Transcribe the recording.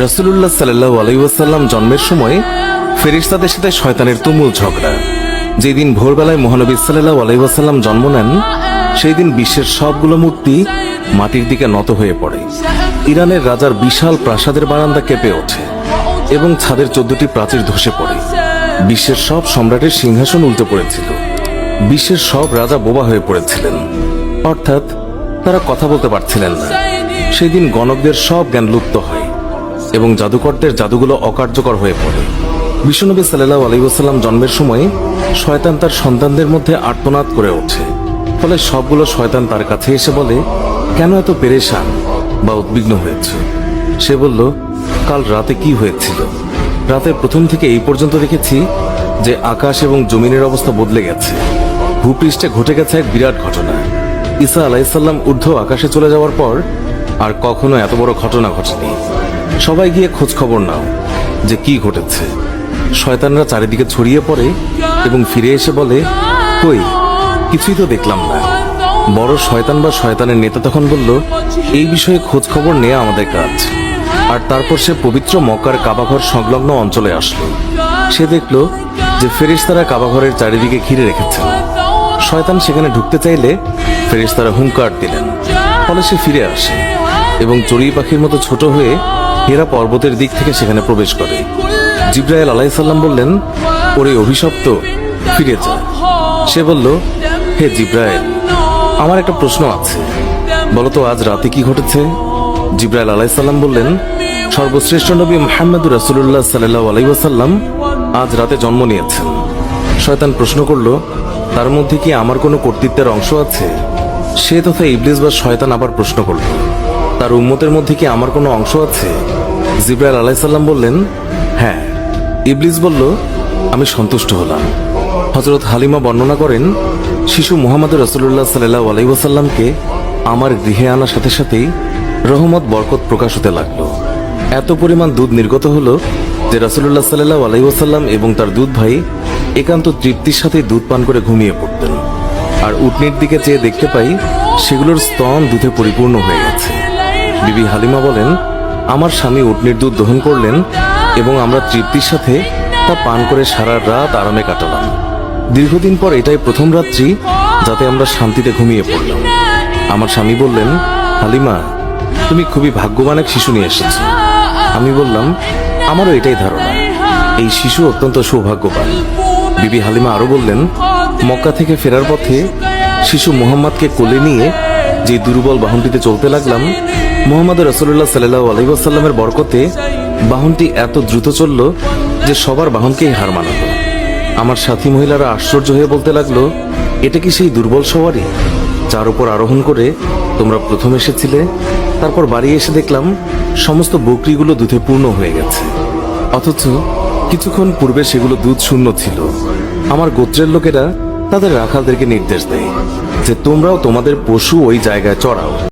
রাসূলুল্লাহ সাল্লাল্লাহু আলাইহি ওয়াসাল্লাম জন্মের সময় ফেরেশতাদের সাথে শয়তানের তুমুল ঝগড়া। যেদিন ভোরবেলায় মহানবী সাল্লাল্লাহু আলাইহি ওয়াসাল্লাম জন্ম নেন, সেই দিন বিশ্বের সবগুলো মূর্তি মাটির দিকে নত হয়ে পড়ে। ইরানের রাজার বিশাল প্রাসাদের বারান্দা কেঁপে ওঠে এবং ছাদের 14টি প্রাচীর ধসে পড়ে। বিশ্বের সব সম্রাটের সিংহাসন উল্টে পড়েছিল। বিশ্বের সব রাজা বোবা হয়ে পড়েছিলেন, অর্থাৎ তারা কথা বলতে পারছিলেন না। সেই দিন গণকদের সব জ্ঞান লুপ্ত হয় এবং জাদুকরদের জাদুগুলো অকার্যকর হয়ে পড়ে। বিশ্বনবী সাল্লাল্লাহু আলাইহি ওয়াসাল্লাম জন্মের সময় শয়তান তার সন্তানদের মধ্যে আর্তনাদ করে ওঠে। ফলে সবগুলো শয়তান তার কাছে এসে বলে, কেন এত পেরেশান বা উদ্বিগ্ন হয়েছে? সে বলল, কাল রাতে কি হয়েছিল? রাতের প্রথম থেকে এই পর্যন্ত দেখেছি যে আকাশ এবং জমিনের অবস্থা বদলে গেছে। ভূপৃষ্ঠে ঘটে গেছে এক বিরাট ঘটনা। ঈসা আলাইহিস সালাম ঊর্ধ্ব আকাশে চলে যাওয়ার পর আর কখনো এত বড় ঘটনা ঘটেনি। সবাই গিয়ে খোঁজ খবর নাও যে কি ঘটেছে। শয়তানরা চারিদিকে ছড়িয়ে পড়ে এবং ফিরে এসে বলে, কই, কিছুই তো দেখলাম না। বড় শয়তান বা শয়তানের নেতা তখন বলল, এই বিষয়ে খোঁজ খবর নেওয়া আমাদের কাজ। আর তারপর সে পবিত্র মক্কার কাবাঘর সংলগ্ন অঞ্চলে আসলো। সে দেখল যে ফেরেশতারা কাবাঘরের চারিদিকে ঘিরে রেখেছেন। শয়তান সেখানে ঢুকতে চাইলে ফেরেশতারা হুঙ্কার দিলেন। ফলে সে ফিরে আসে এবং চড়ুই পাখির মতো ছোট হয়ে হেরা পর্বতের দিক থেকে সেখানে প্রবেশ করে। জিবরাইল আলাইহিস সালাম বললেন, ওরে অভিশপ্ত, ফিরে যা। সে বলল, হে জিবরাইল, আমার একটা প্রশ্ন আছে, বলতো আজ রাতে কি ঘটেছে? জিবরাইল আলাইহিস সালাম বললেন, সর্বশ্রেষ্ঠ নবী মুহাম্মদুর রাসূলুল্লাহ সাল্লাল্লাহু আলাইহি ওয়াসাল্লাম আজ রাতে জন্ম নিয়েছেন। শয়তান প্রশ্ন করল, তার মধ্যে কি আমার কোনো কর্তৃত্বের অংশ আছে? সে তথা ইবলিস বা শয়তান আবার প্রশ্ন করল, তার উম্মতের মধ্যে কি আমার কোনো অংশ আছে? জিবরাইল আলাইহিস সালাম বললেন, হ্যাঁ। ইবলিস বলল, আমি সন্তুষ্ট হলাম। হযরত হালিমা বর্ণনা করেন, শিশু মুহাম্মদ রাসূলুল্লাহ সাল্লাল্লাহু আলাইহি ওয়াসাল্লামকে আমার গৃহে আনার সাথে সাথেই রহমত বরকত প্রকাশ হতে লাগলো। এত পরিমাণ দুধ নির্গত হলো যে রাসূলুল্লাহ সাল্লাল্লাহু আলাইহি ওয়াসাল্লাম এবং তার দুধ ভাই একান্ত তৃপ্তির সাথে দুধ পান করে ঘুমিয়ে পড়তেন। আর উটনির দিকে চেয়ে দেখতে পাই সেগুলোর স্তন দুধে পরিপূর্ণ হয়ে গেছে। বিবি হালিমা বলেন, আমার স্বামী উটনির দুধ দহন করলেন এবং আমরা তৃপ্তির সাথে তা পান করে সারা রাত আরামে কাটালাম। দীর্ঘদিন পর এটাই প্রথম রাত্রি যাতে আমরা শান্তিতে ঘুমিয়ে পড়লাম। আমার স্বামী বললেন, হালিমা, তুমি খুবই ভাগ্যবান এক শিশু নিয়ে এসেছো। আমি বললাম, আমারও এটাই ধারণা, এই শিশু অত্যন্ত সৌভাগ্যবান। বিবি হালিমা আরো বললেন, মক্কা থেকে ফেরার পথে শিশু মুহাম্মদকে কোলে নিয়ে যে দুর্বল বাহনটিতে চলতে লাগলাম, মুহাম্মদ রাসূলুল্লাহ সাল্লাল্লাহু আলাইহি ওয়াসাল্লামের বরকতে বাহনটি এত দ্রুত চলল যে সবার বাহনকেই হার মানালো। আমার সাথী মহিলারা আশ্চর্য হয়ে বলতে লাগলো, এটা কি সেই দুর্বল সওয়ারি যার উপর আরোহণ করে তোমরা প্রথম এসেছিলে? তারপর বাড়ি এসে দেখলাম সমস্ত বকরিগুলো দুধে পূর্ণ হয়ে গেছে, অথচ কিছুক্ষণ পূর্বে সেগুলো দুধ শূন্য ছিল। আমার গোত্রের লোকেরা তাদের রাখালদেরকে নির্দেশ দেয় যে তোমরাও তোমাদের পশু ওই জায়গায় চড়াও।